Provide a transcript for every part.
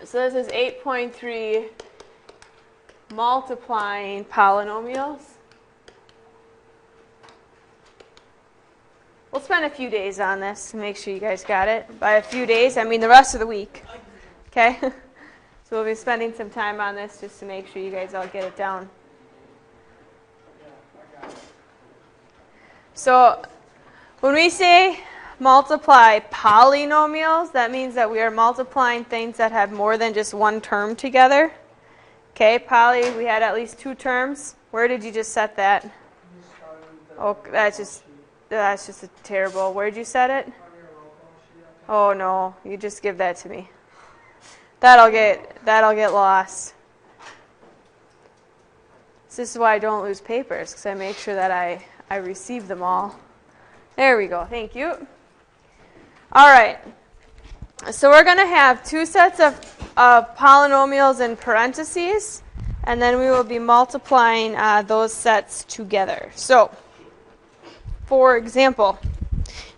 So this is 8.3 multiplying polynomials. We'll spend a few days on this to make sure you guys got it. By a few days, I mean the rest of the week. Okay? So we'll be spending some time on this just to make sure you guys all get it down. So when we say multiply polynomials, that means that we are multiplying things that have more than just one term together. Okay, poly, we had at least two terms. Where did you just set that? Oh, that's just a terrible. Where did you set it? Oh no, you just give that to me. That'll get lost. This is why I don't lose papers, because I make sure that I receive them all. There we go. Thank you. All right. So we're going to have two sets of polynomials in parentheses, and then we will be multiplying those sets together. So, for example,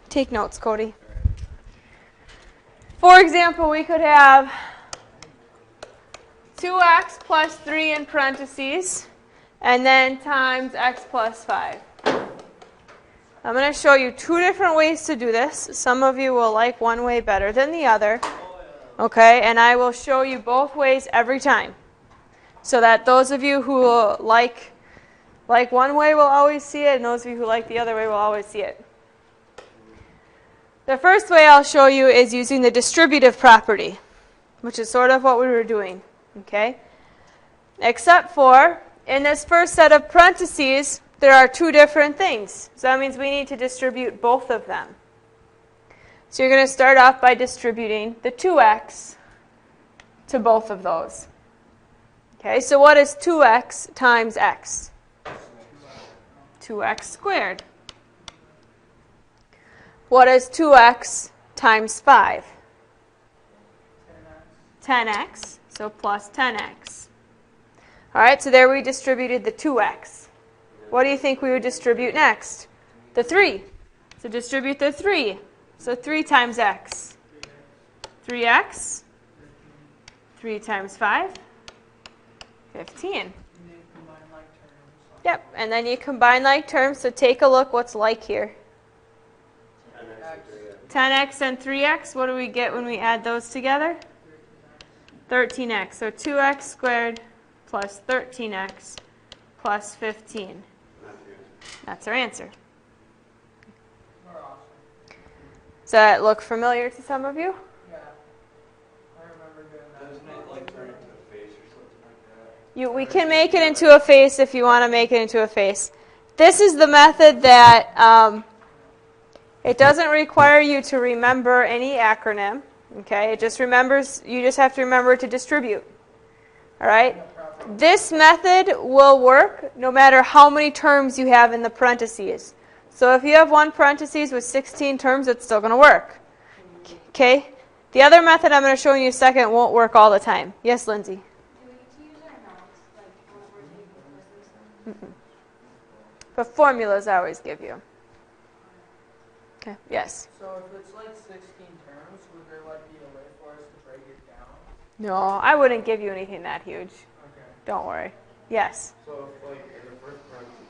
take notes, Cody. For example, we could have 2x plus 3 in parentheses, and then times x plus 5. I'm going to show you two different ways to do this. Some of you will like one way better than the other. Okay, and I will show you both ways every time. So that those of you who like one way will always see it, and those of you who like the other way will always see it. The first way I'll show you is using the distributive property, which is sort of what we were doing. Okay? Except for, in this first set of parentheses, there are two different things. So that means we need to distribute both of them. So you're going to start off by distributing the 2x to both of those. Okay, so what is 2x times x? 2x squared. What is 2x times 5? 10x, so plus 10x. All right, so there we distributed the 2x. What do you think we would distribute next? The 3. So distribute the 3. So 3 times x. 3x. 3 times 5. 15. Yep, and then you combine like terms. So take a look what's like here. 10x and 3x. What do we get when we add those together? 13x. So 2x squared plus 13x plus 15. That's our answer. Does that look familiar to some of you? Yeah. I remember doing that. Doesn't it like turn into a face or something like that? We can make it into a face if you want to make it into a face. This is the method that it doesn't require you to remember any acronym. Okay, it just remembers. You just have to remember to distribute. All right. This method will work no matter how many terms you have in the parentheses. So if you have one parentheses with 16 terms, it's still going to work. Okay? The other method I'm going to show you in a second won't work all the time. Yes, Lindsay? Do we get to use our notes, like whenever we're taking quizzes? But formulas I always give you. Okay, yes? So if it's like 16 terms, would there like be a way for us to break it down? No, I wouldn't give you anything that huge. Okay. Don't worry. Yes? So if like in the first parentheses,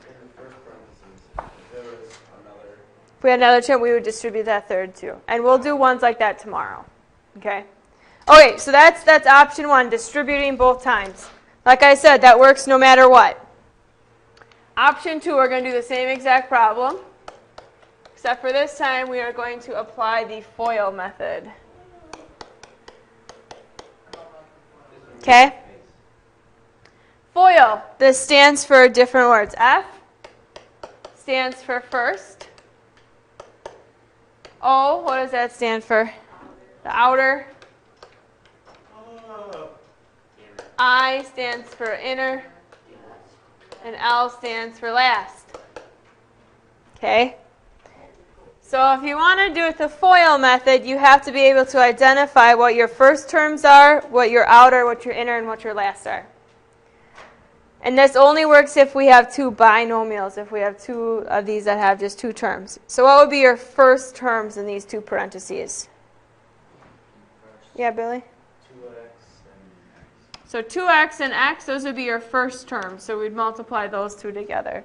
if there was another... If we had another term, we would distribute that third too. And we'll do ones like that tomorrow. Okay? Okay, so that's option 1, distributing both times. Like I said, that works no matter what. Option 2, we're going to do the same exact problem. Except for this time, we are going to apply the FOIL method. Okay? FOIL. This stands for different words. F stands for first. O, what does that stand for? The outer. I stands for inner. And L stands for last. Okay? So if you want to do it the FOIL method, you have to be able to identify what your first terms are, what your outer, what your inner, and what your last are. And this only works if we have two binomials, if we have two of these that have just two terms. So what would be your first terms in these two parentheses? Yeah, Billy? 2x So 2x and x, those would be your first term. So we'd multiply those two together.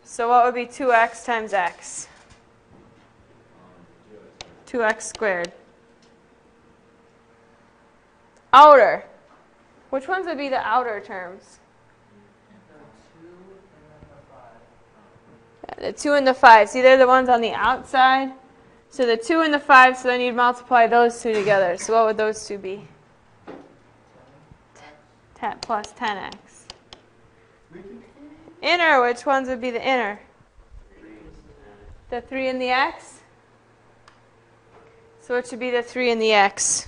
So what would be 2x times x? 2x squared. Outer. Which ones would be the outer terms? The 2 and the 5. See, they're the ones on the outside. So the 2 and the 5, so then you'd multiply those two together. So what would those two be? 10 plus 10x. Inner, which ones would be the inner? The 3 and the x? So what should be the 3 and the x?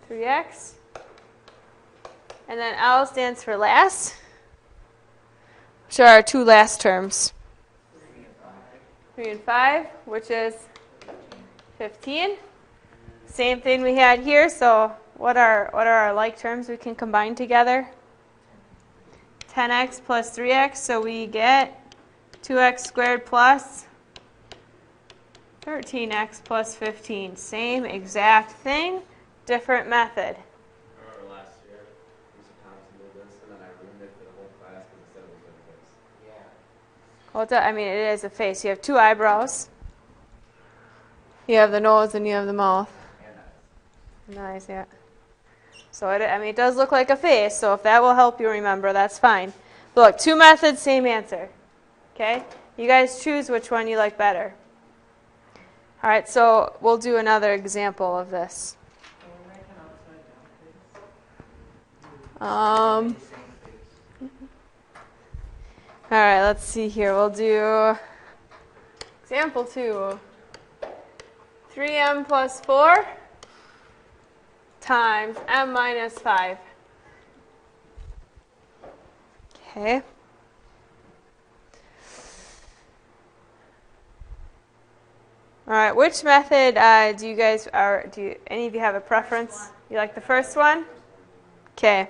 3x. And then L stands for last. Which are our two last terms? 3 and 5, which is 15. Same thing we had here, so what are our like terms we can combine together? 10x plus 3x, so we get 2x squared plus 13x plus 15. Same exact thing, different method. I remember last year, Mr. Thompson did this, and then I ruined it for the whole class because I said it was going to fix. Yeah. Well, I mean, it is a face. You have two eyebrows. You have the nose and you have the mouth. And Nice, yeah. So, it does look like a face, so if that will help you remember, that's fine. But look, two methods, same answer. Okay? You guys choose which one you like better. All right, so we'll do another example of this. All right, let's see here. We'll do example 2. 3m plus 4 times m minus 5. Okay. All right, which method do any of you have a preference? You like the first one? Okay.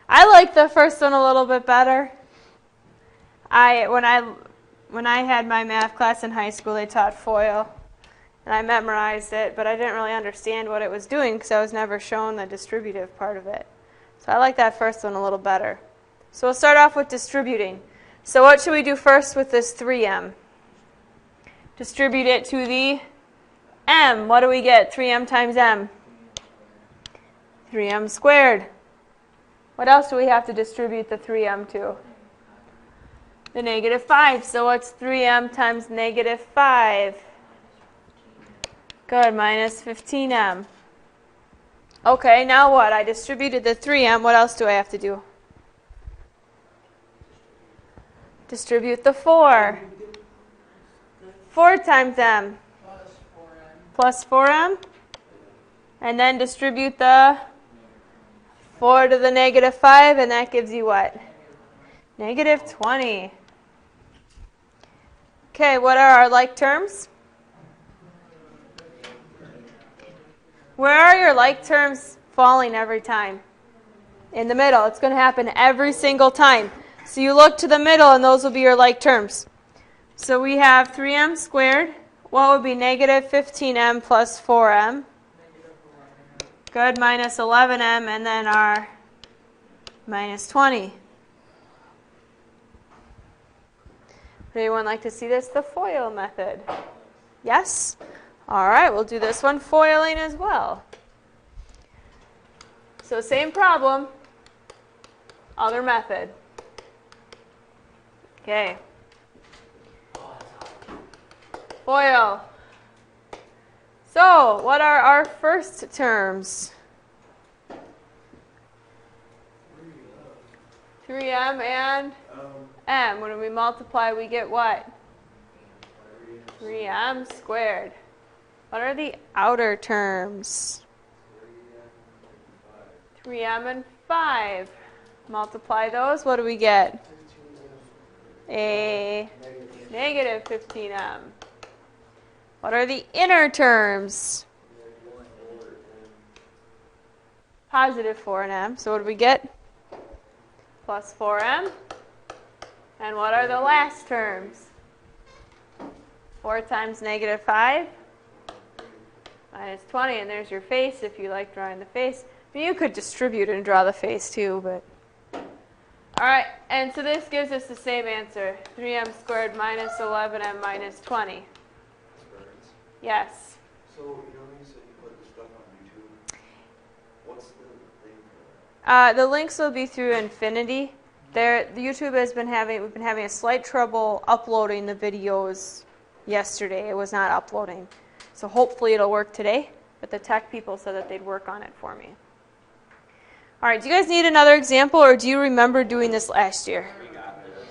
I like the first one a little bit better. When I had my math class in high school, they taught FOIL, and I memorized it, but I didn't really understand what it was doing because I was never shown the distributive part of it. So I like that first one a little better. So we'll start off with distributing. So what should we do first with this 3m? Distribute it to the m. What do we get? 3m times m. 3m squared. What else do we have to distribute the 3m to? The negative 5. So what's 3m times negative 5? Good, minus 15m. Okay, now what? I distributed the 3m. What else do I have to do? Distribute the 4. 4 times m. Plus 4m. And then distribute the 4 to the negative 5, and that gives you what? Negative 20. Okay, what are our like terms? Where are your like terms falling every time? In the middle. It's going to happen every single time. So you look to the middle, and those will be your like terms. So we have 3m squared. What would be negative 15m plus 4m? Good, minus 11m, and then our minus 20. Would anyone like to see this the FOIL method? Yes? All right, we'll do this one foiling as well. So same problem, other method. Okay. FOIL. So, what are our first terms? 3m and m. When we multiply, we get what? 3m squared. What are the outer terms? 3m and 5. Multiply those, what do we get? A negative 15m. What are the inner terms? Positive 4m. So what do we get? Plus 4m. And what are the last terms? 4 times negative 5 minus 20. And there's your face if you like drawing the face. You could distribute and draw the face too, but. All right, and so this gives us the same answer, 3m squared minus 11m minus 20. Squares. Yes. So, you know, you said you put this stuff on YouTube. What's the link for that? The links will be through Infinity. YouTube we've been having a slight trouble uploading the videos yesterday. It was not uploading. So hopefully it'll work today, but the tech people said that they'd work on it for me. All right, do you guys need another example, or do you remember doing this last year? We got this.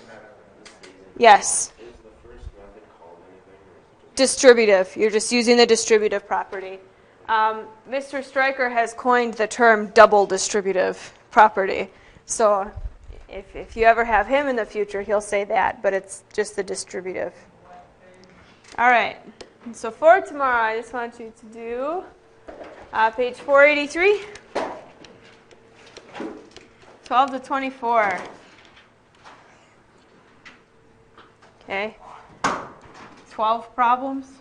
Yes. Is the first method called anything, or is it just Distributive. You're just using the distributive property. Mr. Stryker has coined the term double distributive property. So if you ever have him in the future, he'll say that, but it's just the distributive. All right. So for tomorrow, I just want you to do page 483. 12 to 24. Okay. 12 problems.